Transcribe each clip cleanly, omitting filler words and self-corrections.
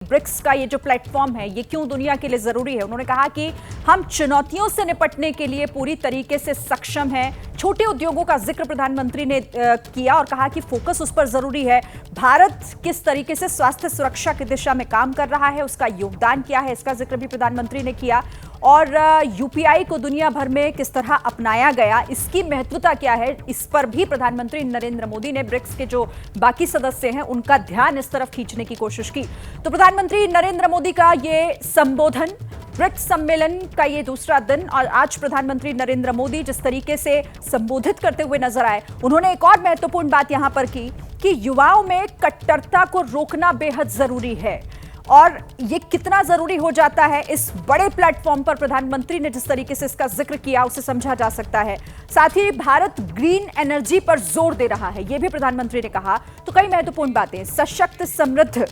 BRICS का ये जो प्लेटफॉर्म है ये क्यों दुनिया के लिए जरूरी है। उन्होंने कहा कि हम चुनौतियों से निपटने के लिए पूरी तरीके से सक्षम हैं। छोटे उद्योगों का जिक्र प्रधानमंत्री ने किया और कहा कि फोकस उस पर जरूरी है। भारत किस तरीके से स्वास्थ्य सुरक्षा की दिशा में काम कर रहा है, उसका योगदान क्या है, इसका जिक्र भी प्रधानमंत्री ने किया। और यूपीआई को दुनिया भर में किस तरह अपनाया गया, इसकी महत्वता क्या है, इस पर भी प्रधानमंत्री नरेंद्र मोदी ने ब्रिक्स के जो बाकी सदस्य हैं उनका ध्यान इस तरफ खींचने की कोशिश की। तो प्रधानमंत्री नरेंद्र मोदी का ये संबोधन, ब्रिक्स सम्मेलन का ये दूसरा दिन, और आज प्रधानमंत्री नरेंद्र मोदी जिस तरीके से संबोधित करते हुए नजर आए, उन्होंने एक और महत्वपूर्ण बात यहां पर की कि युवाओं में कट्टरता को रोकना बेहद जरूरी है। और ये कितना जरूरी हो जाता है इस बड़े प्लेटफॉर्म पर प्रधानमंत्री ने जिस तरीके से इसका जिक्र किया उसे समझा जा सकता है। साथ ही भारत ग्रीन एनर्जी पर जोर दे रहा है, यह भी प्रधानमंत्री ने कहा। तो कई महत्वपूर्ण बातें, सशक्त समृद्ध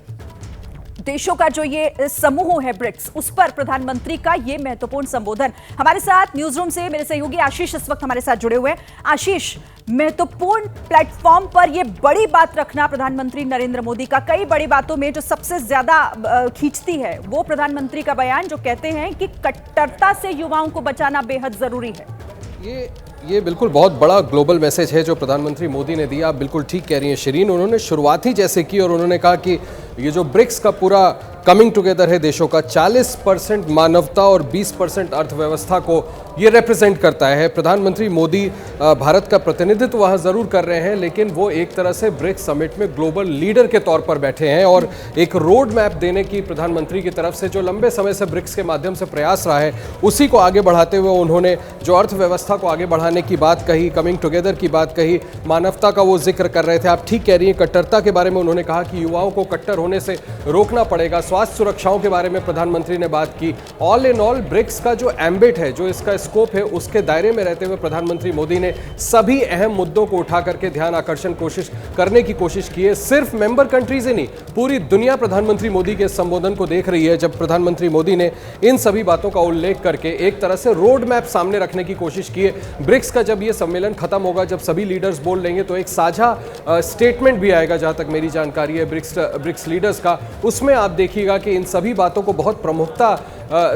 देशों का जो ये समूह है ब्रिक्स, उस पर प्रधानमंत्री का ये महत्वपूर्ण संबोधन। हमारे साथ न्यूज रूम से मेरे सहयोगी आशीष इस वक्त हमारे साथ जुड़े हुए हैं। आशीष, महत्वपूर्ण प्लेटफॉर्म पर यह बड़ी बात रखना प्रधानमंत्री नरेंद्र मोदी का, कई बड़ी बातों में जो सबसे ज्यादा खींचती है वो प्रधानमंत्री का बयान जो कहते हैं कि कट्टरता से युवाओं को बचाना बेहद जरूरी है। ये बिल्कुल बहुत बड़ा ग्लोबल मैसेज है जो प्रधानमंत्री मोदी ने दिया। आप बिल्कुल ठीक कह रही हैं शिरीन, उन्होंने शुरुआत ही जैसे की और उन्होंने कहा कि ये जो ब्रिक्स का पूरा कमिंग टुगेदर है देशों का, 40% मानवता और 20% अर्थव्यवस्था को ये रिप्रेजेंट करता है। प्रधानमंत्री मोदी भारत का प्रतिनिधित्व वहाँ ज़रूर कर रहे हैं, लेकिन वो एक तरह से ब्रिक्स समिट में ग्लोबल लीडर के तौर पर बैठे हैं और एक रोड मैप देने की प्रधानमंत्री की तरफ से जो लंबे समय से ब्रिक्स के माध्यम से प्रयास रहा है उसी को आगे बढ़ाते हुए उन्होंने जो अर्थव्यवस्था को आगे बढ़ाने की बात कही, कमिंग टुगेदर की बात कही, मानवता का वो जिक्र कर रहे थे। आप ठीक कह रही हैं, कट्टरता के बारे में उन्होंने कहा कि युवाओं को कट्टर होने से रोकना पड़ेगा। स्वास्थ्य सुरक्षाओं के बारे में प्रधानमंत्री ने बात की। ऑल इन ऑल ब्रिक्स का जो एम्बिट है, जो इसका स्कोप है, उसके दायरे में रहते हुए प्रधानमंत्री मोदी ने सभी अहम मुद्दों को उठा करके ध्यान आकर्षण करने की कोशिश की है। सिर्फ मेंबर कंट्रीज ही नहीं, पूरी दुनिया प्रधानमंत्री मोदी के संबोधन को देख रही है जब प्रधानमंत्री मोदी ने इन सभी बातों का उल्लेख करके एक तरह से रोड मैप सामने रखने की कोशिश की है। ब्रिक्स का जब ये सम्मेलन खत्म होगा, जब सभी लीडर्स बोल लेंगे तो एक साझा स्टेटमेंट भी आएगा, जहां तक मेरी जानकारी है ब्रिक्स लीडर्स का। उसमें आप देखिएगा कि इन सभी बातों को बहुत प्रमुखता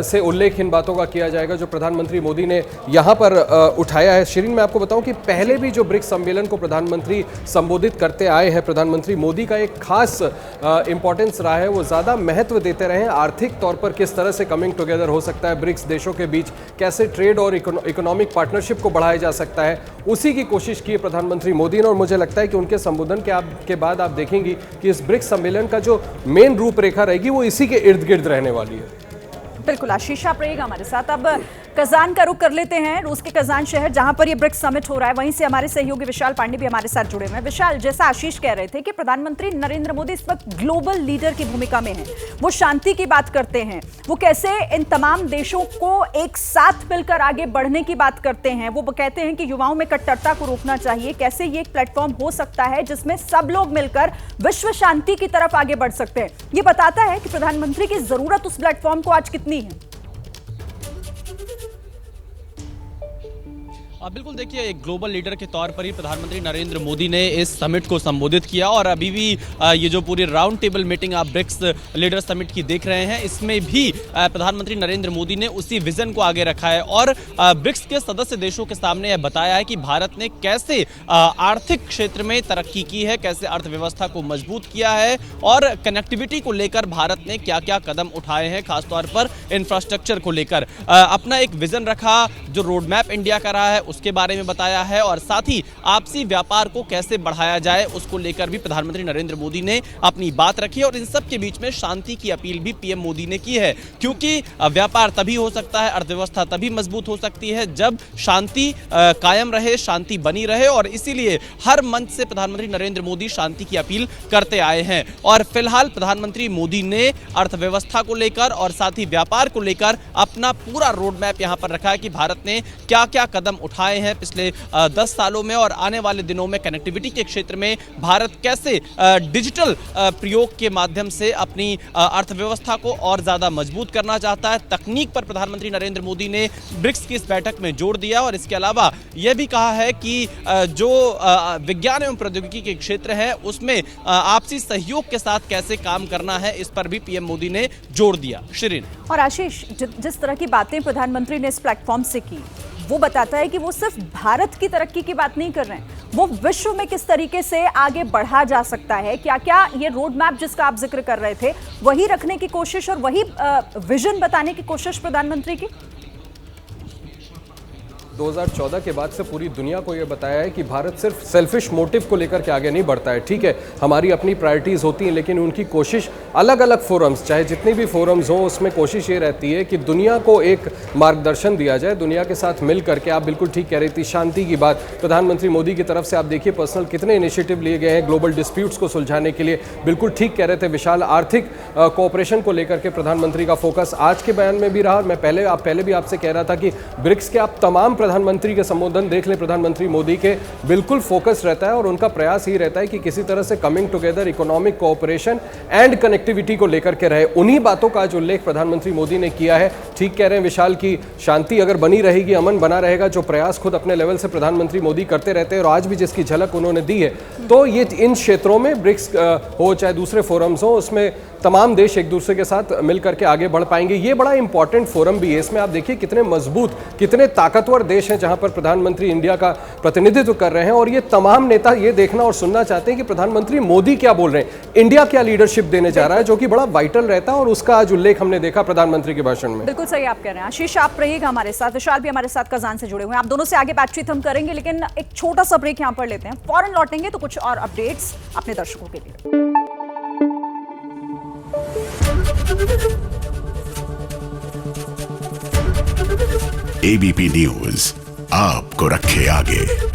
से उल्लेख इन बातों का किया जाएगा जो प्रधानमंत्री मोदी ने यहाँ पर उठाया है। शिरीन, मैं आपको बताऊं कि पहले भी जो ब्रिक्स सम्मेलन को प्रधानमंत्री संबोधित करते आए हैं, प्रधानमंत्री मोदी का एक खास इंपॉर्टेंस रहा है, वो ज़्यादा महत्व देते रहे हैं आर्थिक तौर पर किस तरह से कमिंग टुगेदर हो सकता है ब्रिक्स देशों के बीच, कैसे ट्रेड और इकोनॉमिक पार्टनरशिप को बढ़ाया जा सकता है, उसी की कोशिश की है प्रधानमंत्री मोदी ने। और मुझे लगता है कि उनके संबोधन के बाद आप देखेंगी कि इस ब्रिक्स सम्मेलन का जो मेन रूपरेखा रहेगी वो इसी के इर्द गिर्द रहने वाली है। बिल्कुल, आशीष आप रहेगा हमारे साथ। अब कजान का रुख कर लेते हैं, रूस के कजान शहर जहां पर ये ब्रिक्स समिट हो रहा है, वहीं से हमारे सहयोगी विशाल पांडे भी हमारे साथ जुड़े हुए हैं। विशाल, जैसा आशीष कह रहे थे कि प्रधानमंत्री नरेंद्र मोदी इस वक्त ग्लोबल लीडर की भूमिका में हैं, वो शांति की बात करते हैं, वो कैसे इन तमाम देशों को एक साथ मिलकर आगे बढ़ने की बात करते हैं, वो कहते हैं कि युवाओं में कट्टरता को रोकना चाहिए, कैसे ये एक प्लेटफॉर्म हो सकता है जिसमें सब लोग मिलकर विश्व शांति की तरफ आगे बढ़ सकते हैं। ये बताता है कि प्रधानमंत्री की जरूरत उस प्लेटफॉर्म को आज कितनी है। बिल्कुल, देखिए, एक ग्लोबल लीडर के तौर पर ही प्रधानमंत्री नरेंद्र मोदी ने इस समिट को संबोधित किया और अभी भी ये जो पूरी राउंड टेबल मीटिंग आप ब्रिक्स लीडर समिट की देख रहे हैं, इसमें भी प्रधानमंत्री नरेंद्र मोदी ने उसी विजन को आगे रखा है और ब्रिक्स के सदस्य देशों के सामने यह बताया है कि भारत ने कैसे आर्थिक क्षेत्र में तरक्की की है, कैसे अर्थव्यवस्था को मजबूत किया है और कनेक्टिविटी को लेकर भारत ने क्या क्या कदम उठाए हैं, खासतौर पर इंफ्रास्ट्रक्चर को लेकर अपना एक विजन रखा, जो रोड मैप इंडिया का रहा है उसके बारे में बताया है और साथ ही आपसी व्यापार को कैसे बढ़ाया जाए उसको लेकर भी प्रधानमंत्री नरेंद्र मोदी ने अपनी बात रखी और इन सब के बीच में शांति की अपील भी पीएम मोदी ने की है, क्योंकि व्यापार तभी हो सकता है, अर्थव्यवस्था तभी मजबूत हो सकती है जब शांति कायम रहे, शांति बनी रहे और इसीलिए हर मंच से प्रधानमंत्री नरेंद्र मोदी शांति की अपील करते आए हैं। और फिलहाल प्रधानमंत्री मोदी ने अर्थव्यवस्था को लेकर और साथ ही व्यापार को लेकर अपना पूरा रोड मैप यहां पर रखा है कि भारत ने क्या क्या कदम उठाए दिखाए हैं पिछले 10 सालों में और आने वाले दिनों में कनेक्टिविटी के क्षेत्र में भारत कैसे डिजिटल प्रयोग के माध्यम से अपनी अर्थव्यवस्था को और ज़्यादा मजबूत करना चाहता है। तकनीक पर प्रधानमंत्री नरेंद्र मोदी ने ब्रिक्स की इस बैठक में जोर दिया और इसके अलावा यह भी कहा है कि जो विज्ञान एवं प्रौद्योगिकी के क्षेत्र है उसमें आपसी सहयोग के साथ कैसे काम करना है, इस पर भी पीएम मोदी ने जोर दिया। शिरीन और आशीष, जिस तरह की बातें प्रधानमंत्री ने इस प्लेटफॉर्म से की वो बताता है कि वो सिर्फ भारत की तरक्की की बात नहीं कर रहे हैं, वो विश्व में किस तरीके से आगे बढ़ा जा सकता है। क्या क्या ये रोड मैप जिसका आप जिक्र कर रहे थे वही रखने की कोशिश और वही विजन बताने की कोशिश प्रधानमंत्री की। 2014 के बाद से पूरी दुनिया को यह बताया है कि भारत सिर्फ सेल्फिश मोटिव को लेकर के आगे नहीं बढ़ता है। ठीक है, हमारी अपनी प्रायोरिटीज़ होती हैं, लेकिन उनकी कोशिश अलग अलग फोरम्स, चाहे जितने भी फोरम्स हों, उसमें कोशिश ये रहती है कि दुनिया को एक मार्गदर्शन दिया जाए, दुनिया के साथ मिल करके। आप बिल्कुल ठीक कह रही थी, शांति की बात प्रधानमंत्री मोदी की तरफ से आप देखिए पर्सनल कितने इनिशिएटिव लिए गए हैं ग्लोबल डिस्प्यूट्स को सुलझाने के लिए। बिल्कुल ठीक कह रहे थे, विशाल आर्थिक कोऑपरेशन को लेकर के प्रधानमंत्री का फोकस आज के बयान में भी रहा। और मैं पहले भी आपसे कह रहा था कि ब्रिक्स के आप तमाम प्रधानमंत्री के संबोधन देख लें, प्रधानमंत्री मोदी के बिल्कुल फोकस रहता है और उनका प्रयास ही रहता है कि किसी तरह से coming together, economic cooperation and connectivity को लेकर के रहे। उन्हीं बातों का आज उल्लेख प्रधानमंत्री मोदी ने किया है। ठीक कह रहे हैं विशाल की शांति अगर बनी रहेगी, अमन बना रहेगा, जो प्रयास खुद अपने लेवल से प्रधानमंत्री मोदी करते रहते हैं और आज भी जिसकी झलक उन्होंने दी है, तो ये इन क्षेत्रों में ब्रिक्स हो चाहे दूसरे फोरम्स हो, उसमें तमाम देश एक दूसरे के साथ मिलकर के आगे बढ़ पाएंगे। ये बड़ा इंपॉर्टेंट फोरम भी है। इसमें आप देखिए कितने मजबूत, कितने ताकतवर देश हैं जहां पर प्रधानमंत्री इंडिया का प्रतिनिधित्व कर रहे हैं और ये तमाम नेता ये देखना और सुनना चाहते हैं कि प्रधानमंत्री मोदी क्या बोल रहे हैं, इंडिया क्या लीडरशिप देने जा रहा है, जो कि बड़ा वाइटल रहता है और उसका आज उल्लेख हमने देखा प्रधानमंत्री के भाषण में। बिल्कुल सही आप कह रहे हैं आशीष, आप रहिएगा हमारे साथ, विशाल भी हमारे साथ कजान से जुड़े हुए हैं। आप दोनों से आगे बातचीत हम करेंगे, लेकिन एक छोटा सा ब्रेक यहाँ पर लेते हैं, फौरन लौटेंगे तो कुछ और अपडेट्स अपने दर्शकों के लिए। एबीपी न्यूज आपको रखे आगे।